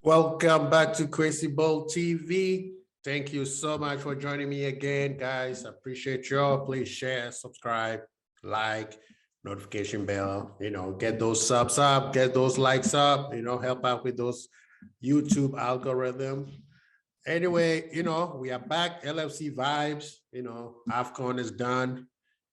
Welcome back to Crazy Bowl TV. Thank you so much for joining me again, guys. I appreciate y'all. Please share, subscribe, like, notification bell, get those subs up, get those likes up, help out with those YouTube algorithm. Anyway, we are back. LFC Vybez, AFCON is done.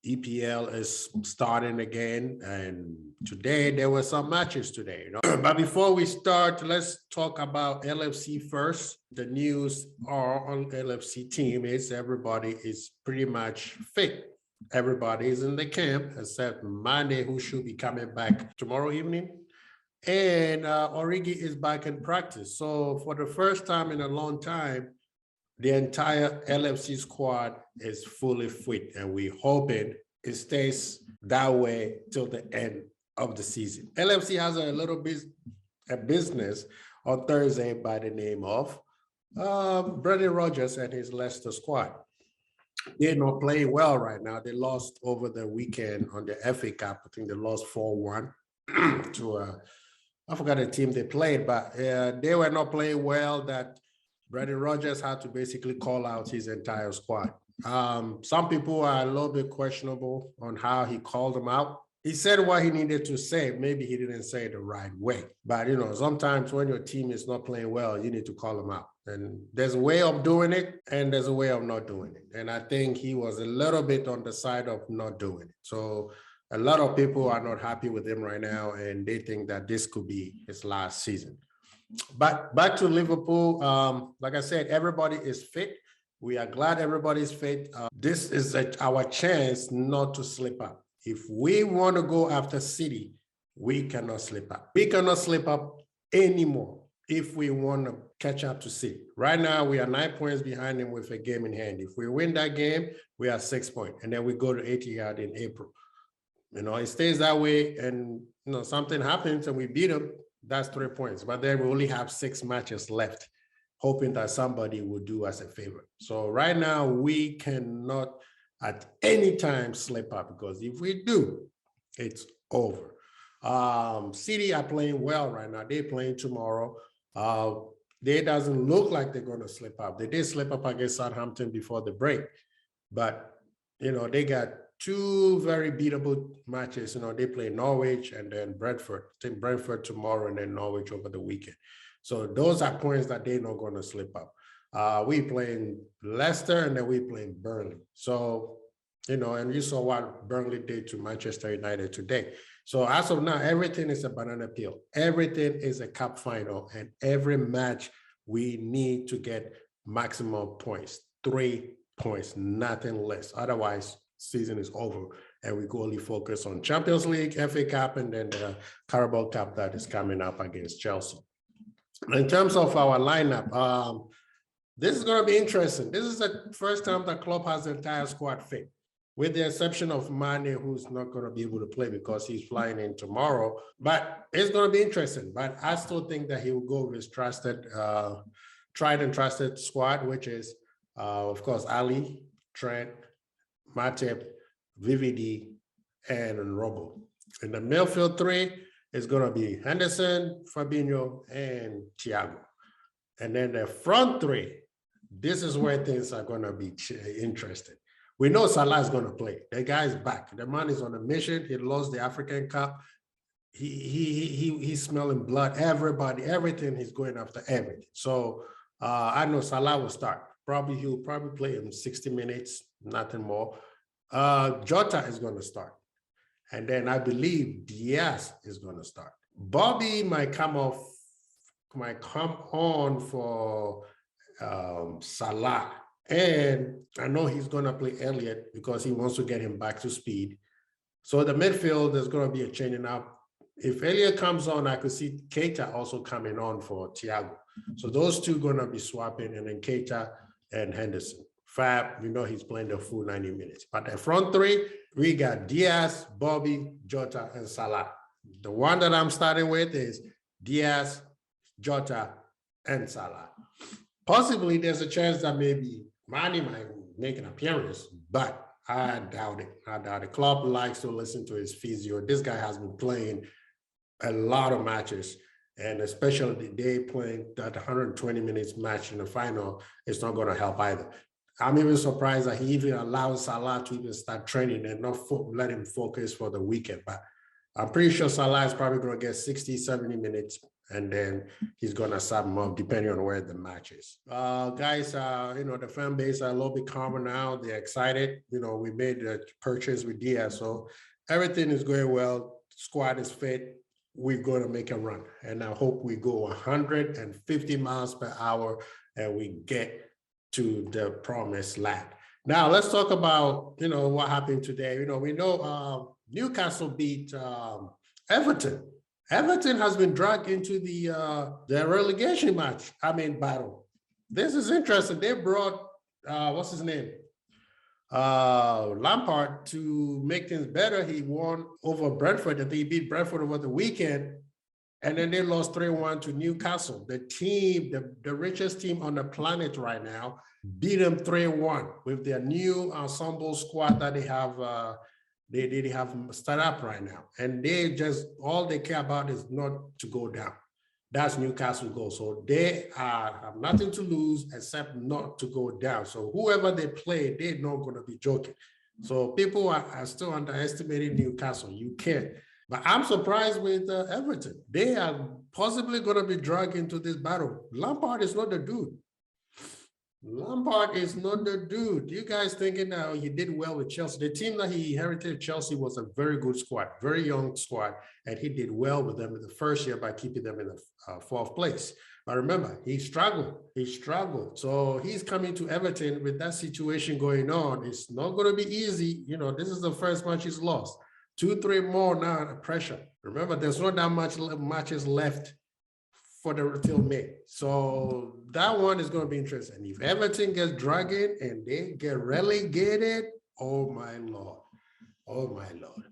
EPL is starting again, and today there were some matches today. But before we start, let's talk about LFC first. The news on LFC team is everybody is pretty much fit. Everybody is in the camp except Mane, who should be coming back tomorrow evening. And Origi is back in practice. So for the first time in a long time, the entire LFC squad is fully fit, and we're hoping it stays that way till the end of the season. LFC has a business on Thursday by the name of Brendan Rodgers and his Leicester squad. They're not playing well right now. They lost over the weekend on the FA Cup. I think they lost 4-1 to I forgot the team they played, but they were not playing well. That Brendan Rodgers had to basically call out his entire squad. Some people are a little bit questionable on how he called them out. He said what he needed to say. Maybe he didn't say it the right way. But, sometimes when your team is not playing well, you need to call them out. And there's a way of doing it, and there's a way of not doing it. And I think he was a little bit on the side of not doing it. So a lot of people are not happy with him right now, and they think that this could be his last season. But back to Liverpool, like I said, everybody is fit. We are glad everybody's fit. This is our chance not to slip up. If we want to go after City, we cannot slip up. We cannot slip up anymore if we want to catch up to City. Right now, we are 9 points behind them with a game in hand. If we win that game, we are 6 points, and then we go to Etihad in April. It stays that way, and something happens and we beat them, that's 3 points. But then we only have 6 matches left, hoping that somebody will do us a favor. So right now, we cannot at any time slip up, because if we do, it's over. City are playing well right now. They're playing tomorrow. They doesn't look like they're going to slip up. They did slip up against Southampton before the break, but they got 2 very beatable matches. They play Norwich and then Brentford. I think Brentford tomorrow and then Norwich over the weekend. So those are points that they're not going to slip up. We playing Leicester and then we playing Burnley. So, and you saw what Burnley did to Manchester United today. So as of now, everything is a banana peel. Everything is a cup final, and every match we need to get maximum points, 3 points, nothing less. Otherwise, season is over, and we go only focus on Champions League, FA Cup, and then the Carabao Cup that is coming up against Chelsea. In terms of our lineup, this is going to be interesting. This is the first time the club has the entire squad fit, with the exception of Mane, who's not going to be able to play because he's flying in tomorrow. But it's going to be interesting. But I still think that he will go with his tried and trusted squad, which is, of course, Ali, Trent, Matip, VVD, and Robo. In the midfield 3 is going to be Henderson, Fabinho, and Thiago. And then the front 3, this is where things are going to be interesting. We know Salah is going to play. The guy is back. The man is on a mission. He lost the African Cup. He's smelling blood. Everything, he's going after everything. So I know Salah will start. He'll probably play him 60 minutes, nothing more. Jota is going to start. And then I believe Diaz is going to start. Bobby might come on for Salah. And I know he's going to play Elliott because he wants to get him back to speed. So the midfield, there's going to be a changing up. If Elliott comes on, I could see Keita also coming on for Thiago. So those two going to be swapping, and then Keita and Henderson. Fab, he's playing the full 90 minutes. But the front 3, we got Diaz, Bobby, Jota, and Salah. The one that I'm starting with is Diaz, Jota, and Salah. Possibly there's a chance that maybe Mane might make an appearance, but I doubt it. The club likes to listen to his physio. This guy has been playing a lot of matches, And especially the day playing that 120 minutes match in the final, it's not going to help either. I'm even surprised that he even allows Salah to even start training and not let him focus for the weekend. But I'm pretty sure Salah is probably going to get 60, 70 minutes, and then he's going to sub him up depending on where the match is. Guys, the fan base are a little bit calmer now. They're excited. We made the purchase with Diaz, so everything is going well. Squad is fit. We're going to make a run, and I hope we go 150 miles per hour and we get to the promised land. Now let's talk about what happened today. We know Newcastle beat Everton. Everton has been dragged into the relegation battle. This is interesting. They brought what's his name, Lampard, to make things better. He won over Brentford. I think he beat Brentford over the weekend. And then they lost 3-1 to Newcastle. The team, the richest team on the planet right now, beat them 3-1 with their new ensemble squad that they have they have set up right now. And they just, all they care about is not to go down. That's Newcastle goal. So they have nothing to lose except not to go down. So whoever they play, they're not going to be joking. So people are still underestimating Newcastle. You can't. But I'm surprised with Everton. They are possibly going to be dragged into this battle. Lampard is not the dude. Lampard is not the dude. You guys thinking now he did well with Chelsea. The team that he inherited, Chelsea, was a very good squad, very young squad, and he did well with them in the first year by keeping them in the fourth place. But remember, he struggled. He struggled. So he's coming to Everton with that situation going on. It's not going to be easy. This is the first match he's lost. 2-3 more now under pressure. Remember, there's not that much matches left for till May. So that one is going to be interesting. If Everton gets dragged in and they get relegated, oh my Lord. Oh my Lord.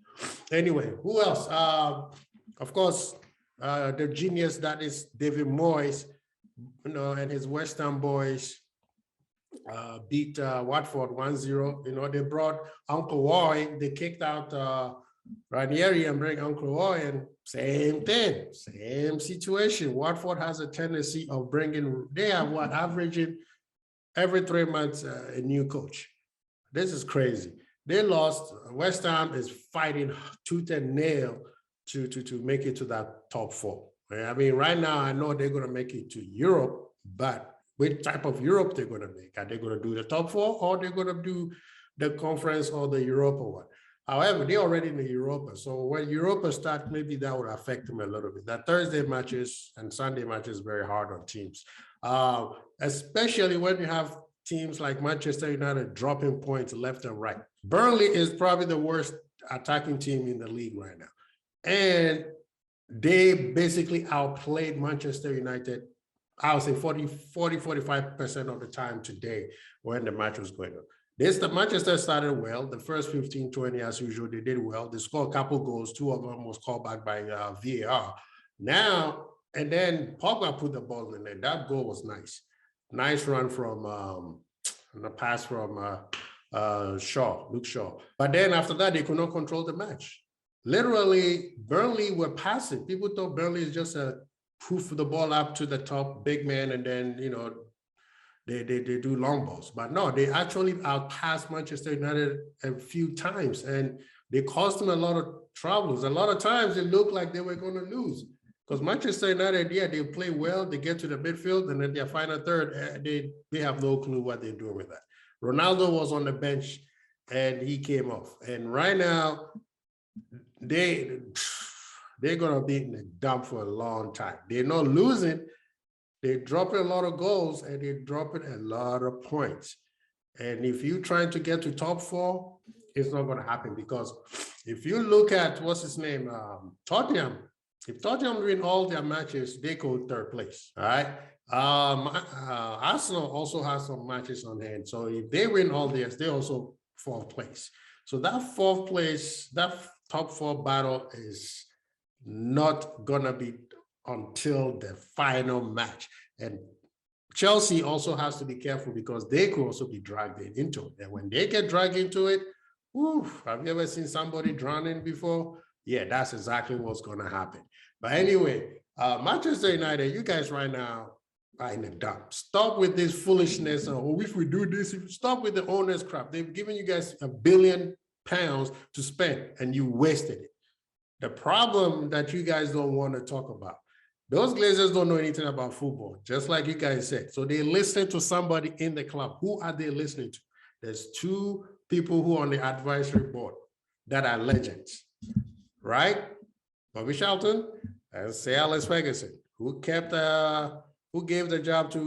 Anyway, who else? Of course, the genius that is David Moyes, and his West Ham boys beat Watford 1-0. They brought Uncle Roy. They kicked out Ranieri and bring Uncle Roy, and same thing, same situation. Watford has a tendency of they are averaging every 3 months a new coach. This is crazy. They lost. West Ham is fighting tooth and nail to make it to that top 4. Right now I know they're going to make it to Europe, but which type of Europe they're going to make? Are they going to do the top 4, or they're going to do the conference or the Europa one? However, they're already in the Europa. So when Europa starts, maybe that would affect them a little bit. That Thursday matches and Sunday matches very hard on teams, especially when you have teams like Manchester United dropping points left and right. Burnley is probably the worst attacking team in the league right now. And they basically outplayed Manchester United, I would say 45% of the time today when the match was going on. The Manchester started well. The first 15, 20, as usual, they did well. They scored a couple goals. 2 of them was called back by VAR. Now, and then Pogba put the ball in there. That goal was nice. Nice run from the pass from Luke Shaw. But then after that, they could not control the match. Literally, Burnley were passive. People thought Burnley is just a poof the ball up to the top big man, and then, they do long balls. But no, they actually outpassed Manchester United a few times, and they caused them a lot of troubles. A lot of times it looked like they were going to lose, because Manchester United, they play well, they get to the midfield, and then their final third, they have no clue what they're doing with that. Ronaldo was on the bench, and he came off. And right now, they're going to be in the dump for a long time. They're not losing. They're dropping a lot of goals, and they're dropping a lot of points. And if you're trying to get to top 4, it's not going to happen, because if you look at, what's his name, Tottenham, if Tottenham win all their matches, they go 3rd place, all right? Arsenal also has some matches on hand. So if they win all theirs, they also 4th place. So that 4th place, that top 4 battle is not going to be until the final match. And Chelsea also has to be careful, because they could also be dragged into it. And when they get dragged into it, have you ever seen somebody drowning before? Yeah, that's exactly what's going to happen. But anyway, Manchester United, you guys right now are in the dump. Stop with this foolishness. Oh, if we do this, stop with the owners crap. They've given you guys £1 billion to spend and you wasted it. The problem that you guys don't want to talk about, those Glazers don't know anything about football, just like you guys said. So they listen to somebody in the club. Who are they listening to? There's 2 people who are on the advisory board that are legends, right? Bobby Charlton and Sir Alex Ferguson, who gave the job to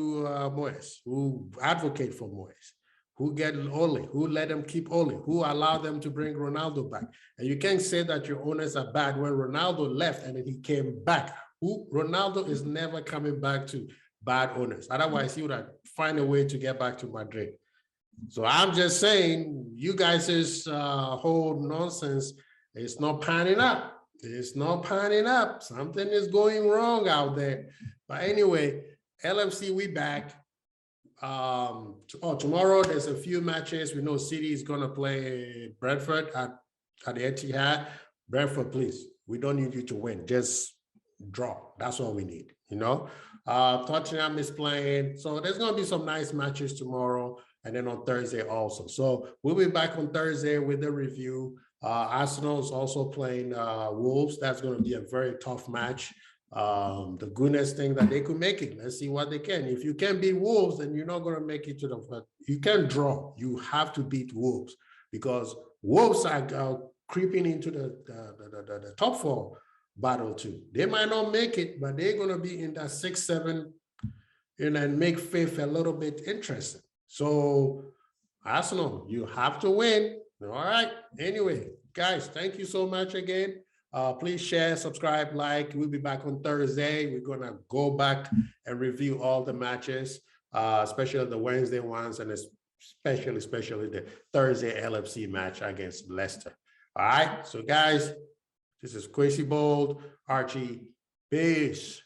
Moyes, who advocate for Moyes, who get Ole, who let them keep Ole, who allowed them to bring Ronaldo back. And you can't say that your owners are bad when Ronaldo left and then he came back. Ronaldo is never coming back to bad owners. Otherwise, he would have find a way to get back to Madrid. So I'm just saying, you guys' whole nonsense is not panning up. It's not panning up. Something is going wrong out there. But anyway, LFC, we back. Tomorrow there's a few matches. We know City is going to play Brentford at the Etihad. Brentford, please, we don't need you to win. Just draw. That's all we need, you know. Tottenham is playing. So there's going to be some nice matches tomorrow and then on Thursday also. So we'll be back on Thursday with the review. Arsenal is also playing Wolves. That's going to be a very tough match. The goodness thing that they could make it. Let's see what they can. If you can't beat Wolves, then you're not going to make it to the. You can't draw. You have to beat Wolves because Wolves are creeping into the top 4 battle too. They might not make it, but they're going to be in that 6-7, and make fifth a little bit interesting. So Arsenal, you have to win. All right. Anyway, guys, thank you so much again. Please share, subscribe, like. We'll be back on Thursday. We're going to go back and review all the matches, especially the Wednesday ones, and especially the Thursday LFC match against Leicester. All right. So, guys, this is Kwesi Bold, Archie. Peace.